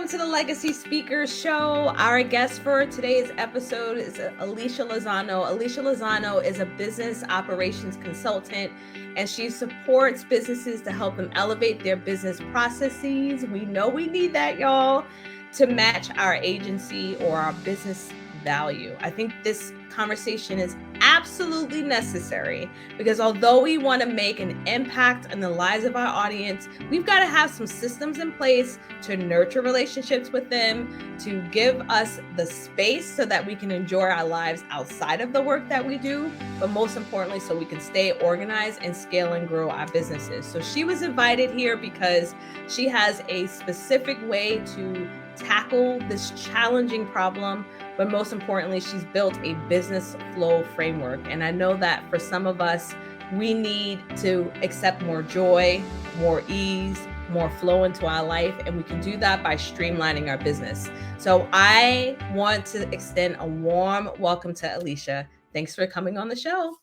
welcome to the Legacy Speakers Show. Our guest for today's episode is Alicia Lozano. Alicia Lozano is a business operations consultant, and she supports businesses to help them elevate their business processes. We know we need that, y'all, to match our agency or our business value. I think this conversation is absolutely necessary because although we want to make an impact in the lives of our audience, we've got to have some systems in place to nurture relationships with them, to give us the space so that we can enjoy our lives outside of the work that we do, but most importantly, so we can stay organized and scale and grow our businesses. So she was invited here because she has a specific way to tackle this challenging problem, but most importantly, she's built a business flow framework. And I know that for some of us, we need to accept more joy, more ease, more flow into our life, and we can do that by streamlining our business. So I want to extend a warm welcome to Alicia. Thanks for coming on the show.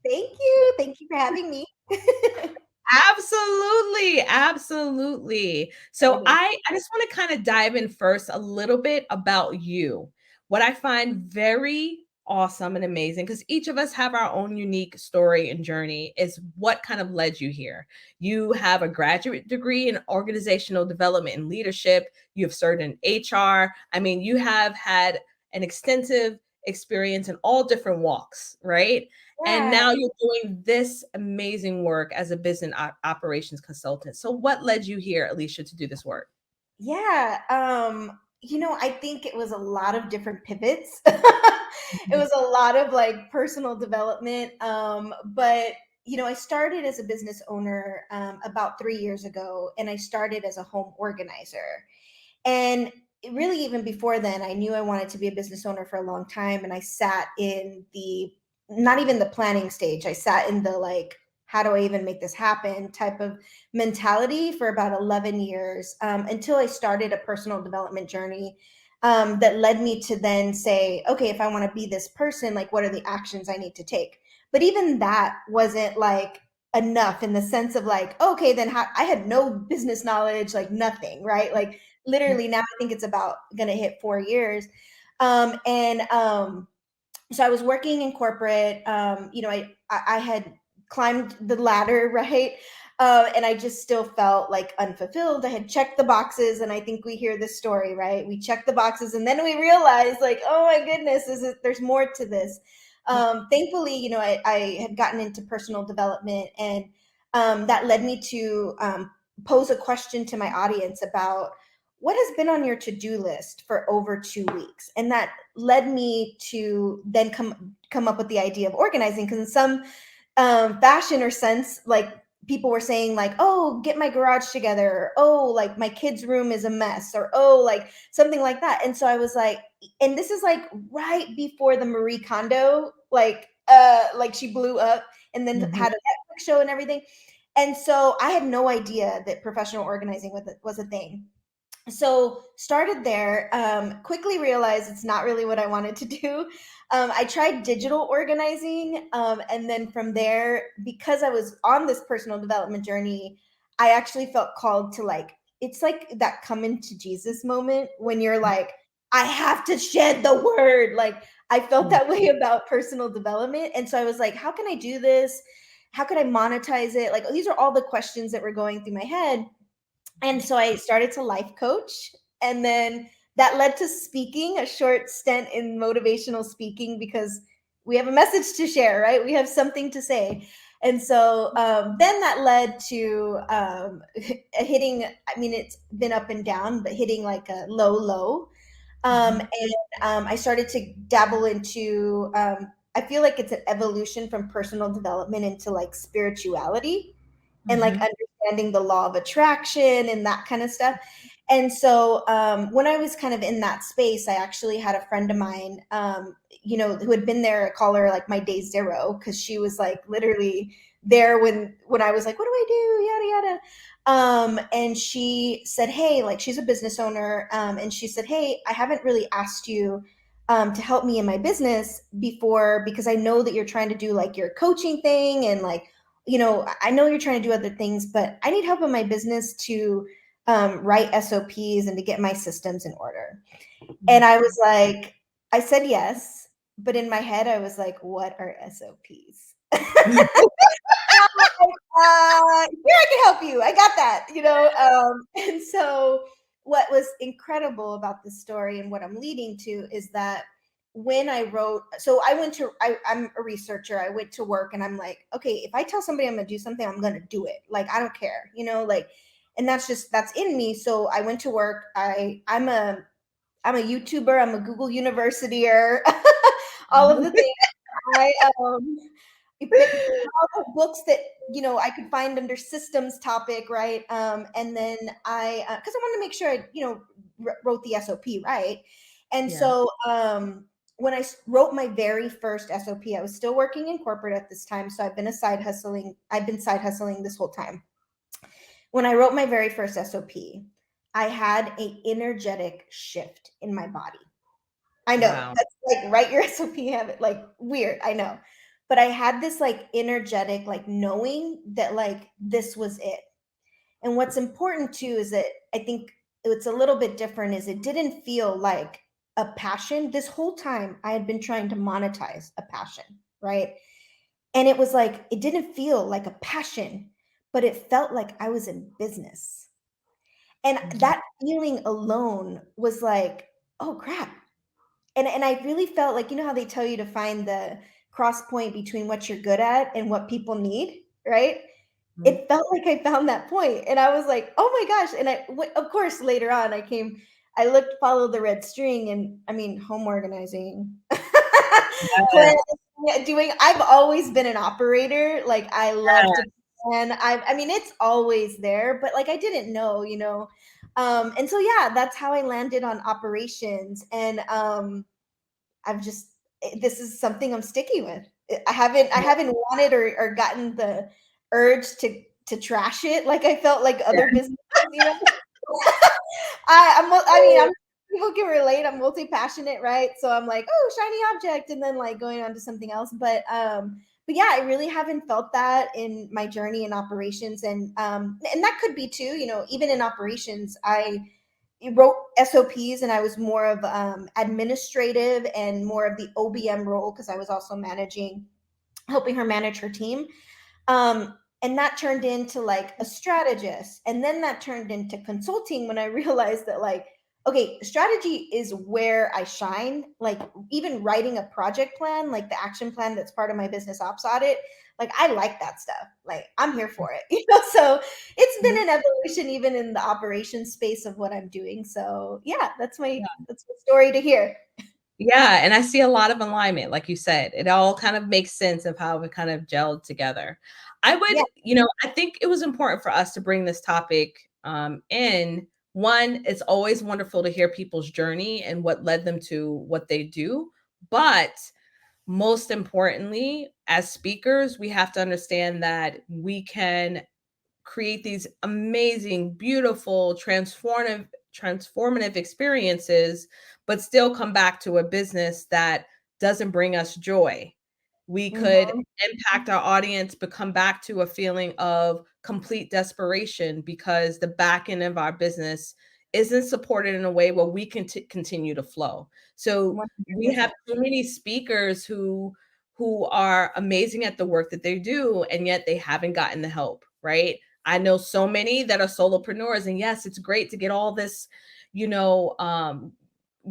Thank you. Thank you for having me. Absolutely. So I just want to kind of dive in first a little bit about you. What I find very awesome and amazing, because each of us have our own unique story and journey, is what kind of led you here. You have a graduate degree in organizational development and leadership. You have served in HR. I mean, you have had an extensive experience in all different walks, right? And now you're doing this amazing work as a business operations consultant. So what led you here, Alicia, to do this work? Yeah. I think it was a lot of different pivots. It was a lot of like personal development. But I started as a business owner about 3 years ago, and I started as a home organizer. And really, even before then, I knew I wanted to be a business owner for a long time. And I sat in not even the planning stage. I sat in the like, how do I even make this happen type of mentality for about 11 years until I started a personal development journey that led me to then say, okay, if I want to be this person, like, what are the actions I need to take? But even that wasn't like enough in the sense of like, okay, then I had no business knowledge, like nothing, right? Like literally now I think it's about going to hit 4 years. So I was working in corporate. I had climbed the ladder, right? And I just still felt like unfulfilled. I had checked the boxes, and I think we hear this story, right? We check the boxes, and then we realize, like, oh my goodness, there's more to this. Thankfully, I had gotten into personal development, and that led me to pose a question to my audience about what has been on your to-do list for over 2 weeks. And that led me to then come up with the idea of organizing, because in some fashion or sense, like people were saying like, oh, get my garage together, or, oh, like my kid's room is a mess, or oh, like something like that. And so I was like, and this is like right before the Marie Kondo, like she blew up and then had a Netflix show and everything. And so I had no idea that professional organizing was a thing. So started there, quickly realized it's not really what I wanted to do. I tried digital organizing. And then from there, because I was on this personal development journey, I actually felt called to like, it's like that come into Jesus moment when you're like, I have to shed the word. Like I felt that way about personal development. And so I was like, how can I do this? How can I monetize it? Like, these are all the questions that were going through my head. And so I started to life coach, and then that led to speaking, a short stint in motivational speaking, because we have a message to share, right? We have something to say. And so then that led to hitting, I mean, it's been up and down, but hitting like a low. And I started to dabble into, I feel like it's an evolution from personal development into like spirituality and like understanding the law of attraction and that kind of stuff. And so when I was kind of in that space, I actually had a friend of mine, who had been there. I call her like my day zero, because she was like literally there when I was like, what do I do? Yada, yada. And she said, hey, like she's a business owner. And she said, hey, I haven't really asked you to help me in my business before, because I know that you're trying to do like your coaching thing, and like, I know you're trying to do other things, but I need help in my business to write SOPs and to get my systems in order. And I was like, I said yes, but in my head, I was like, what are SOPs? Here I can help you. I got that, and so what was incredible about this story and what I'm leading to is that when I wrote, so I'm a researcher. I went to work and I'm like, okay, if I tell somebody I'm going to do something, I'm going to do it. Like, I don't care, and that's in me. So I went to work. I'm a YouTuber. I'm a Google Universityer, all of the things. I all the books that I could find under systems topic, right? And then because I wanted to make sure I wrote the SOP right. And so when I wrote my very first SOP, I was still working in corporate at this time, so I've been side hustling this whole time. When I wrote my very first SOP, I had a energetic shift in my body. I know. Wow. That's like write your SOP, have it like weird. I know. But I had this like energetic, like knowing that like this was it. And what's important too is that I think it's a little bit different is it didn't feel like a passion. This whole time I had been trying to monetize a passion, right? And it was like it didn't feel like a passion, but it felt like I was in business. And that feeling alone was like, oh crap, and I really felt like, how they tell you to find the cross point between what you're good at and what people need, right? It felt like I found that point, and I was like, "Oh my gosh!" And of course, later on, I looked, followed the red string, and I mean, home organizing, Yes. doing. I've always been an operator. Like I love to, and I mean, it's always there, but like I didn't know. And so yeah, that's how I landed on operations, and I've just this is something I'm sticking with. I haven't wanted or gotten the urge to trash it like I felt like other businesses, I mean, people can relate. I'm multi-passionate, right? So I'm like, oh, shiny object, and then like going on to something else. But yeah, I really haven't felt that in my journey in operations, and that could be too. Even in operations, I wrote SOPs and I was more of administrative and more of the OBM role because I was also helping her manage her team. And that turned into like a strategist. And then that turned into consulting when I realized that like, okay, strategy is where I shine. Like even writing a project plan, like the action plan that's part of my business ops audit, like I like that stuff. Like I'm here for it. So it's been an evolution even in the operations space of what I'm doing. So yeah, that's my story to hear. Yeah, and I see a lot of alignment, like you said. It all kind of makes sense of how it kind of gelled together. I would, Yeah. I think it was important for us to bring this topic in. One, it's always wonderful to hear people's journey and what led them to what they do. But most importantly, as speakers, we have to understand that we can create these amazing, beautiful, transformative experiences, but still come back to a business that doesn't bring us joy. We could Mhm. impact our audience, but come back to a feeling of complete desperation because the back end of our business isn't supported in a way where we can continue to flow. So we have 100%. so many speakers who are amazing at the work that they do, and yet they haven't gotten the help, right? I know so many that are solopreneurs, and yes, it's great to get all this, you know, um,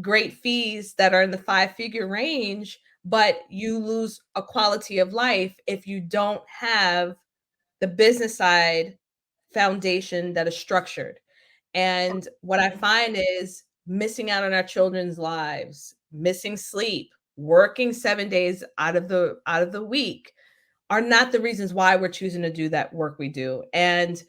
great fees that are in the 5-figure range, but you lose a quality of life if you don't have the business side foundation that is structured. And what I find is missing out on our children's lives, missing sleep, working 7 days out of the week are not the reasons why we're choosing to do that work we do. And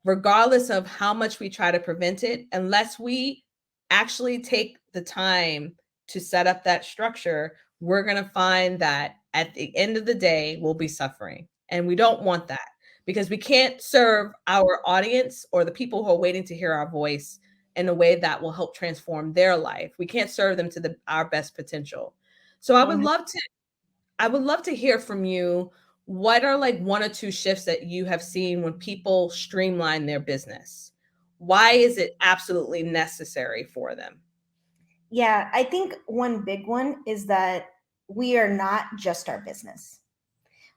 regardless of how much we try to prevent it, unless we actually take the time to set up that structure, we're going to find that at the end of the day, we'll be suffering. And we don't want that because we can't serve our audience or the people who are waiting to hear our voice in a way that will help transform their life. We can't serve them to our best potential. So I would love to hear from you. What are like one or two shifts that you have seen when people streamline their business? Why is it absolutely necessary for them? Yeah, I think one big one is that we are not just our business.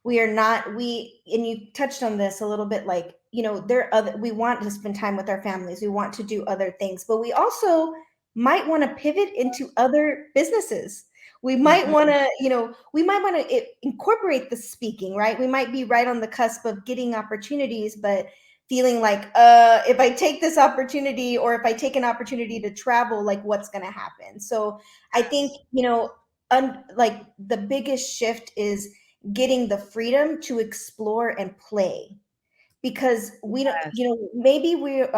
We are not, and you touched on this a little bit, like, there are other, we want to spend time with our families, we want to do other things, but we also might want to pivot into other businesses. We might want to, we might want to incorporate the speaking, right? We might be right on the cusp of getting opportunities, but feeling like, if I take this opportunity, or if I take an opportunity to travel, like, what's going to happen? So I think, like, the biggest shift is getting the freedom to explore and play, because we don't, Yes. maybe we're,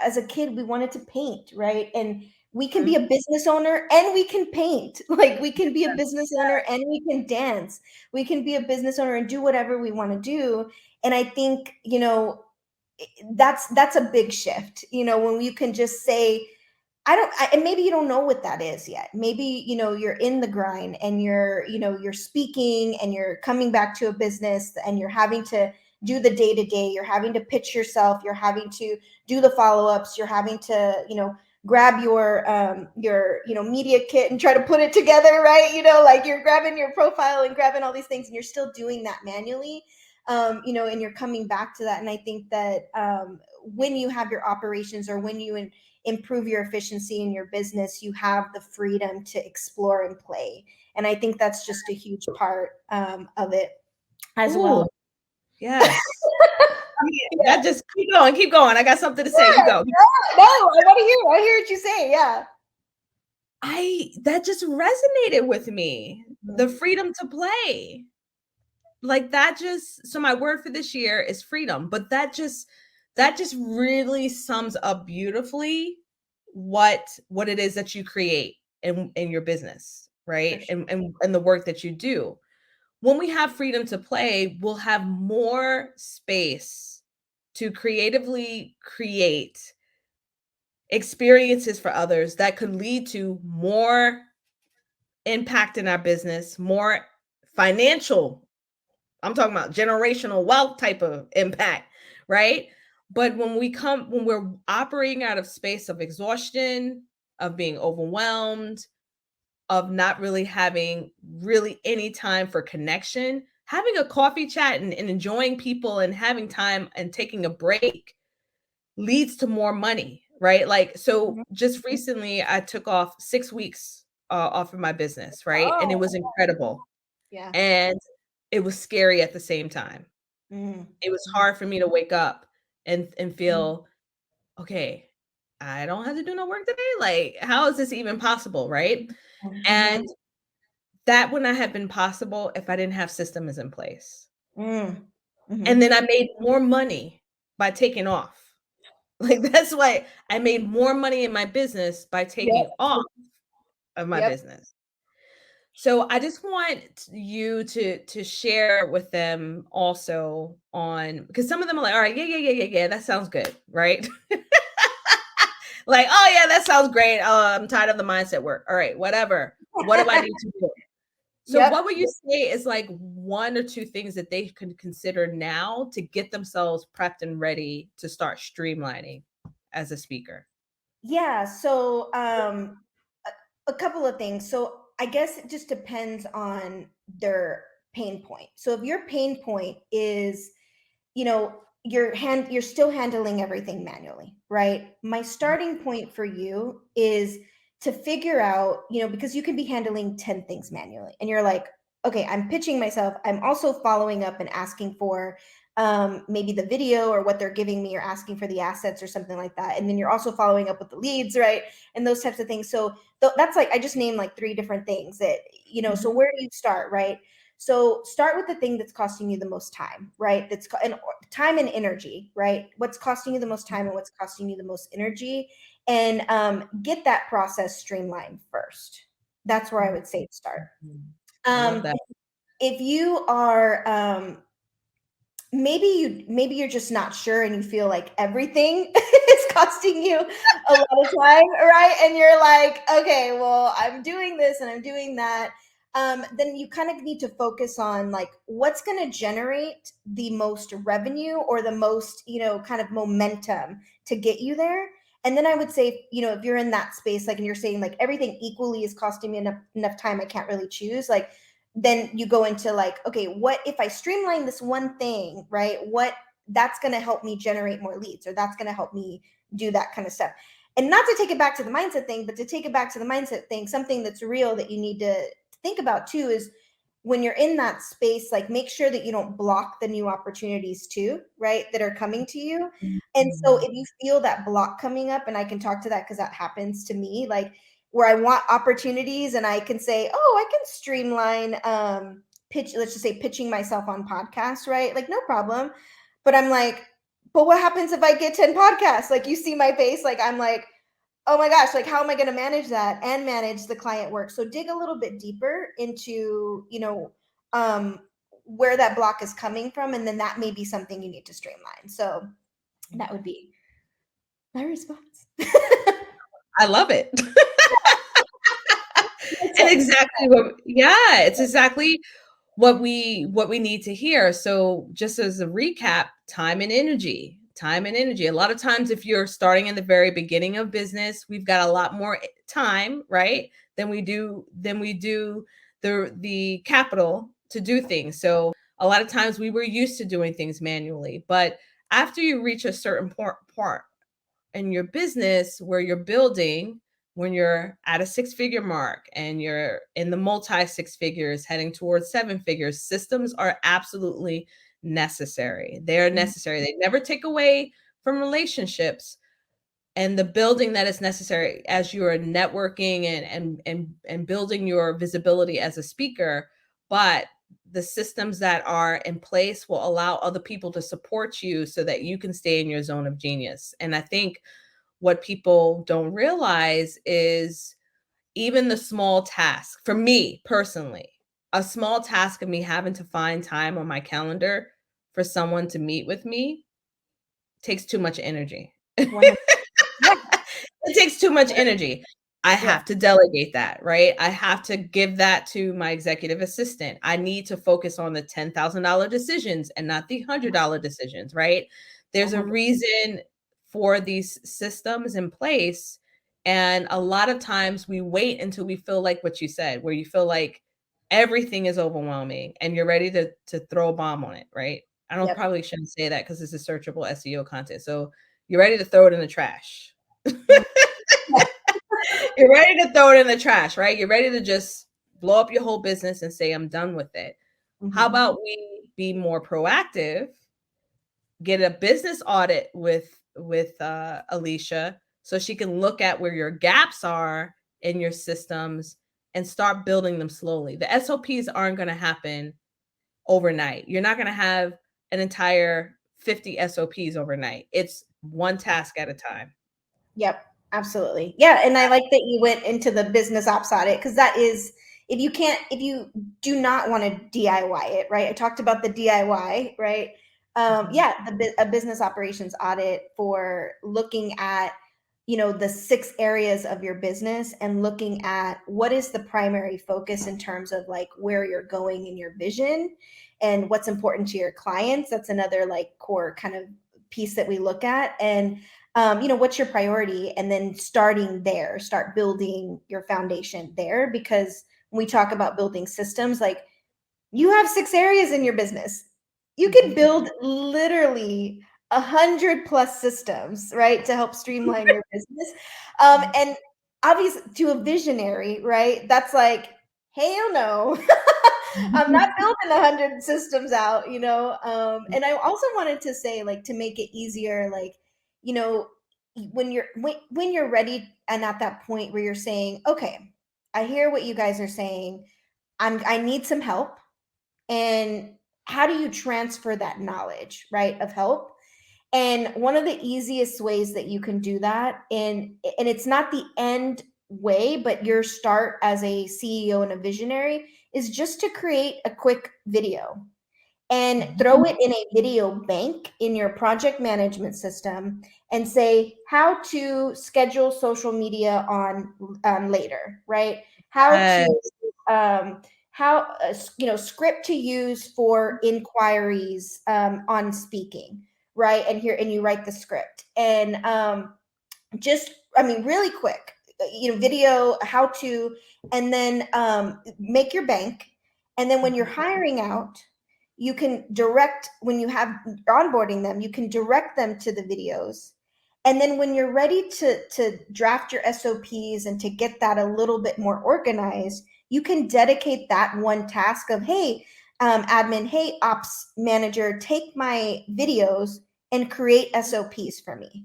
as a kid, we wanted to paint, right? And we can be Mhm. a business owner and we can paint. Like, we can be a business owner and we can dance. We can be a business owner and do whatever we want to do. And I think, that's a big shift, when you can just say, and maybe you don't know what that is yet. Maybe, you're in the grind, and you're speaking, and you're coming back to a business, and you're having to do the day to day. You're having to pitch yourself. You're having to do the follow ups. You're having to, grab your media kit and try to put it together, right? Like, you're grabbing your profile and grabbing all these things, and you're still doing that manually. And you're coming back to that. And I think that, when you have your operations, or when you improve your efficiency in your business, you have the freedom to explore and play. And I think that's just a huge part, of it as well. Ooh, yes. That just keep going, keep going. I got something to say. You go. No, I want to hear. I hear what you say. Yeah. That just resonated with me. The freedom to play. Like, that just, so my word for this year is freedom, but that just really sums up beautifully what it is that you create in your business, right? Sure. And the work that you do. When we have freedom to play, we'll have more space to creatively create experiences for others that could lead to more impact in our business, more financial, I'm talking about generational wealth type of impact, right? But when we're operating out of space of exhaustion, of being overwhelmed, of not really having really any time for connection, having a coffee chat and enjoying people and having time and taking a break leads to more money, right? Like, so just recently I took off 6 weeks off of my business, right? And it was incredible. Yeah. And it was scary at the same time. Mm-hmm. It was hard for me to wake up and feel, okay, I don't have to do no work today. Like, how is this even possible, right? And that would not have been possible if I didn't have systems in place. And then I made more money by taking off. Like, that's why I made more money in my business by taking Yep. off of my Yep. business. So I just want you to share with them also, on, because some of them are like, all right, yeah, that sounds good, right? Like, oh yeah, that sounds great. Oh, I'm tired of the mindset work. All right, whatever. What do I need to do? So Yep. what would you say is like one or two things that they can consider now to get themselves prepped and ready to start streamlining as a speaker? Yeah. So, a couple of things. So I guess it just depends on their pain point. So if your pain point is, you're still handling everything manually, right? My starting point for you is to figure out, because you can be handling 10 things manually, and you're like, okay, I'm pitching myself, I'm also following up and asking for, maybe the video or what they're giving me, or asking for the assets or something like that, and then you're also following up with the leads, right? And those types of things. So that's, like, I just named like three different things that, so where do you start, right? So start with the thing that's costing you the most time, right? And time and energy, right? What's costing you the most time and what's costing you the most energy, and get that process streamlined first. That's where I would say to start. I love that. If you are, maybe you're just not sure, and you feel like everything is costing you a lot of time, right? And you're like, okay, well, I'm doing this and I'm doing that. then you kind of need to focus on like what's going to generate the most revenue or the most, kind of momentum to get you there. And then I would say, if you're in that space, like, and you're saying like everything equally is costing me enough time, I can't really choose. Like, then you go into like, okay, what if I streamline this one thing, right? What that's going to help me generate more leads, or that's going to help me do that kind of stuff. And not to take it back to the mindset thing, but to take it back to the mindset thing, something that's real that you need to think about too is when you're in that space, like make sure that you don't block the new opportunities too, right, that are coming to you. And so if you feel that block coming up, and I can talk to that because that happens to me, like where I want opportunities and I can say, oh, I can streamline pitch, let's just say pitching myself on podcasts, right? Like no problem. But I'm like, but what happens if I get 10 podcasts? Like you see my face, like I'm like, oh my gosh, like how am I going to manage that and manage the client work? So dig a little bit deeper into, where that block is coming from. And then that may be something you need to streamline. So that would be my response. I love it. And exactly it's exactly what we need to hear. So just as a recap, time and energy. A lot of times if you're starting in the very beginning of business, we've got a lot more time, right? Than we do the capital to do things. So a lot of times we were used to doing things manually, but after you reach a certain part in your business where you're building, when you're at a 6-figure mark and you're in the multi 6 figures heading towards 7 figures, systems are absolutely necessary. They're necessary. They never take away from relationships and the building that is necessary as you are networking and building your visibility as a speaker. But the systems that are in place will allow other people to support you so that you can stay in your zone of genius. And I think what people don't realize is even the small task, for me personally, a small task of me having to find time on my calendar for someone to meet with me takes too much energy. It takes too much energy. I have to delegate that, right? I have to give that to my executive assistant. I need to focus on the $10,000 decisions and not the $100 decisions, right? There's a reason for these systems in place. And a lot of times we wait until we feel like what you said, where you feel like everything is overwhelming and you're ready to throw a bomb on it, right? I don't probably shouldn't say that because this is searchable SEO content. So you're ready to throw it in the trash. You're ready to throw it in the trash, right? You're ready to just blow up your whole business and say, I'm done with it. How about we be more proactive, get a business audit with Alicia so she can look at where your gaps are in your systems and start building them slowly. The SOPs aren't going to happen overnight. You're not going to have an entire 50 SOPs overnight. It's one task at a time. Yep, absolutely. Yeah, and I like that you went into the business ops audit because that is, if you do not want to DIY it, right? I talked about the DIY, right? A business operations audit for looking at, the 6 areas of your business and looking at what is the primary focus in terms of like where you're going in your vision and what's important to your clients. That's another like core kind of piece that we look at. And what's your priority? And then starting there, start building your foundation there. Because when we talk about building systems, like you have 6 areas in your business. You can build literally 100+ systems, right, to help streamline your business. And obviously to a visionary, right, that's like, hell no. I'm not building 100 systems out, and I also wanted to say, like, to make it easier, like, when you're ready and at that point where you're saying, okay, I hear what you guys are saying. I need some help. And how do you transfer that knowledge, right, of help? And one of the easiest ways that you can do that, and it's not the end way, but your start as a CEO and a visionary, is just to create a quick video and throw it in a video bank in your project management system and say how to schedule social media on later, right? How to how script to use for inquiries on speaking, right? And you write the script, and really quick, video how to, and then make your bank, and then when you're hiring out, you can direct, when you have onboarding them, you can direct them to the videos. And then when you're ready to draft your SOPs and to get that a little bit more organized, you can dedicate that one task of, hey, admin, hey, ops manager, take my videos and create SOPs for me.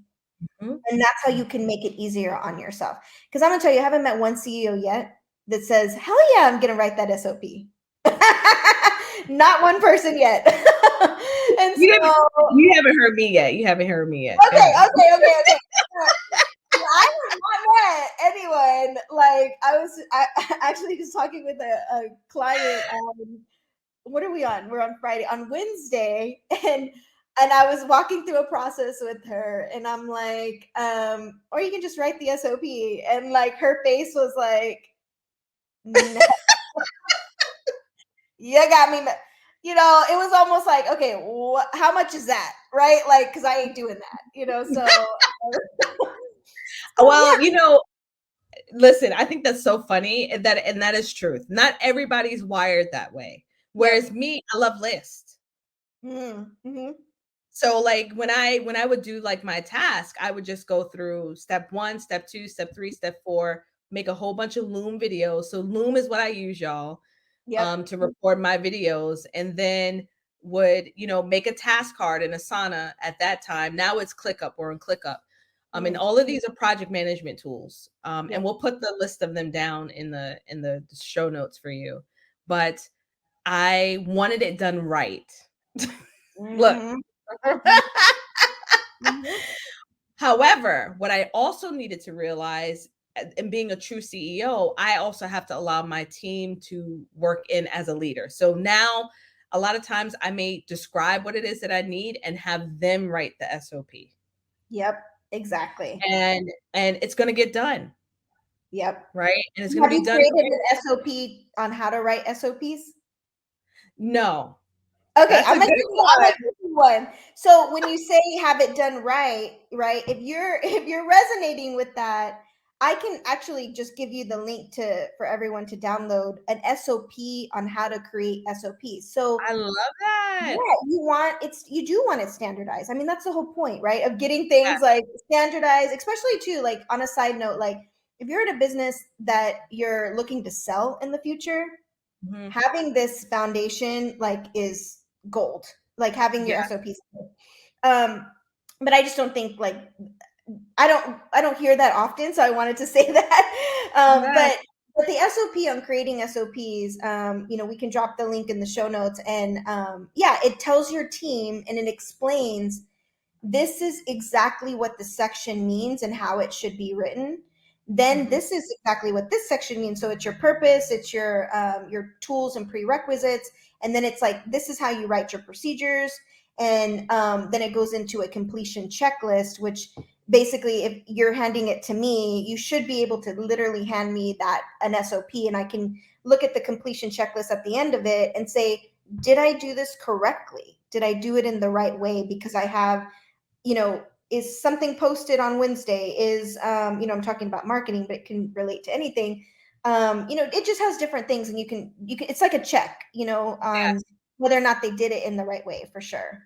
And that's how you can make it easier on yourself. Because I'm gonna tell you, I haven't met one CEO yet that says, hell yeah, I'm gonna write that SOP. Not one person yet. And you haven't heard me yet. You haven't heard me yet. Okay. I have not met anyone. Like, I actually just talking with a client. What are we on? We're on Friday. On Wednesday, and I was walking through a process with her, and I'm like, or you can just write the SOP, and like her face was like, no. You got me. It was almost like, okay, how much is that, right? Like, because I ain't doing that, so. Well, listen, I think that's so funny, and that is truth. Not everybody's wired that way. Whereas me, I love lists. Mm-hmm. So like when I would do like my task, I would just go through step 1, step 2, step 3, step 4, make a whole bunch of Loom videos. So Loom is what I use, y'all, to record my videos, and then would, make a task card in Asana at that time. Now it's ClickUp or in ClickUp. And all of these are project management tools. And we'll put the list of them down in the show notes for you. But I wanted it done right. Look. However, what I also needed to realize, and being a true CEO, I also have to allow my team to work in as a leader. So now a lot of times I may describe what it is that I need and have them write the SOP. Yep, exactly. And it's going to get done. Yep. Right. And it's going to be done. Have you created an SOP on how to write SOPs? No. Okay, I'm gonna give you one. So when you say have it done right, if you're resonating with that, I can actually just give you the link for everyone to download an SOP on how to create SOPs. So I love that. Yeah, you do want it standardized. I mean, that's the whole point, right? Of getting things like standardized, especially too, like on a side note, like if you're in a business that you're looking to sell in the future, having this foundation like is gold, like having your SOPs. But I just don't think like I don't hear that often, so I wanted to say that. But the SOP on creating SOPs, we can drop the link in the show notes, and it tells your team and it explains this is exactly what the section means and how it should be written. Then this is exactly what this section means. So it's your purpose, it's your tools and prerequisites, and then it's like this is how you write your procedures, and then it goes into a completion checklist, which basically if you're handing it to me, you should be able to literally hand me an SOP, and I can look at the completion checklist at the end of it and say, did I do this correctly? Did I do it in the right way? Because I have, is something posted on Wednesday? I'm talking about marketing, but it can relate to anything. It just has different things, and you can, it's like a check, on whether or not they did it in the right way, for sure.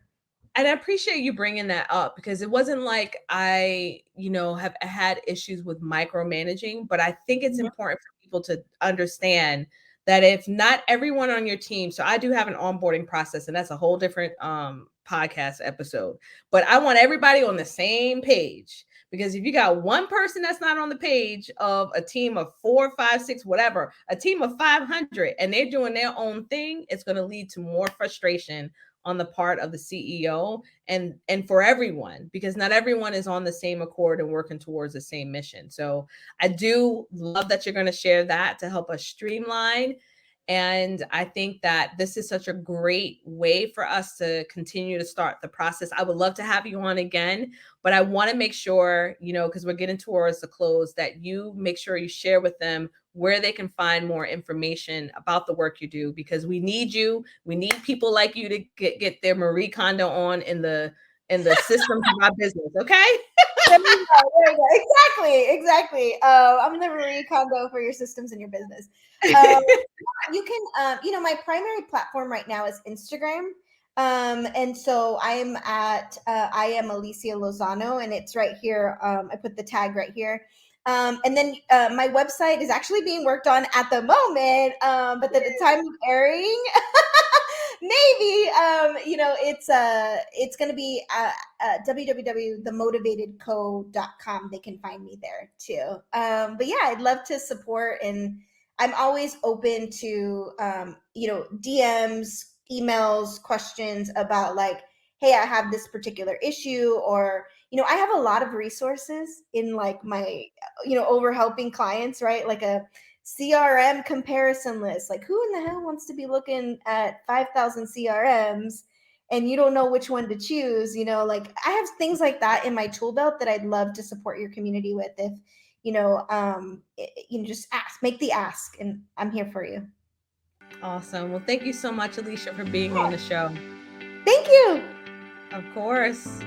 And I appreciate you bringing that up, because it wasn't like I, have had issues with micromanaging, but I think it's important for people to understand that if not everyone on your team, so I do have an onboarding process, and that's a whole different podcast episode, but I want everybody on the same page, because if you got one person that's not on the page of a team of 4, 5, 6, whatever, a team of 500, and they're doing their own thing, it's going to lead to more frustration on the part of the CEO and for everyone, because not everyone is on the same accord and working towards the same mission. So I do love that you're going to share that to help us streamline. And I think that this is such a great way for us to continue to start the process. I would love to have you on again, but I want to make sure, because we're getting towards the close, that you make sure you share with them where they can find more information about the work you do, because we need you. We need people like you to get their Marie Kondo on in the systems of our business. Okay. There you go. Exactly. I'm the Marie Kondo for your systems and your business. You can, my primary platform right now is Instagram. And so I'm at, I am Alicia Lozano, and it's right here. I put the tag right here. And then my website is actually being worked on at the moment, but at the time of airing, maybe it's going to be www.themotivatedco.com. They can find me there too. But yeah, I'd love to support, and I'm always open to DMs, emails, questions about like, hey, I have this particular issue, or I have a lot of resources in like my over helping clients, right? Like a CRM comparison list. Like, who in the hell wants to be looking at 5,000 CRMs and you don't know which one to choose? Like I have things like that in my tool belt that I'd love to support your community with. If just make the ask, and I'm here for you. Awesome. Well, thank you so much, Alicia, for being on the show. Thank you. Of course.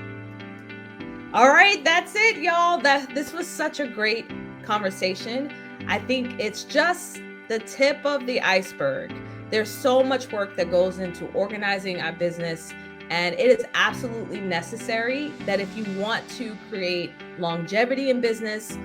All right, that's it, y'all. This was such a great conversation. I think it's just the tip of the iceberg. There's so much work that goes into organizing our business, and it is absolutely necessary that if you want to create longevity in business,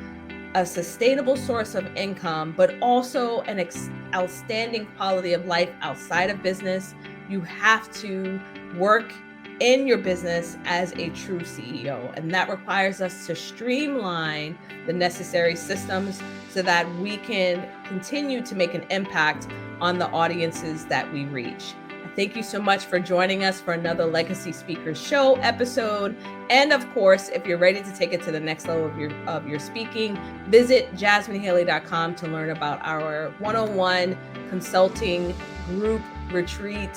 a sustainable source of income, but also an outstanding quality of life outside of business, you have to work in your business as a true CEO. And that requires us to streamline the necessary systems so that we can continue to make an impact on the audiences that we reach. Thank you so much for joining us for another Legacy Speakers Show episode. And of course, if you're ready to take it to the next level of your speaking, visit jasminehaley.com to learn about our one-on-one consulting group retreat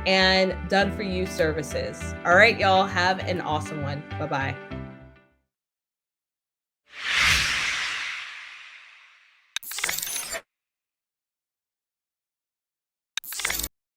and done for you services. All right, y'all, have an awesome one. Bye-bye.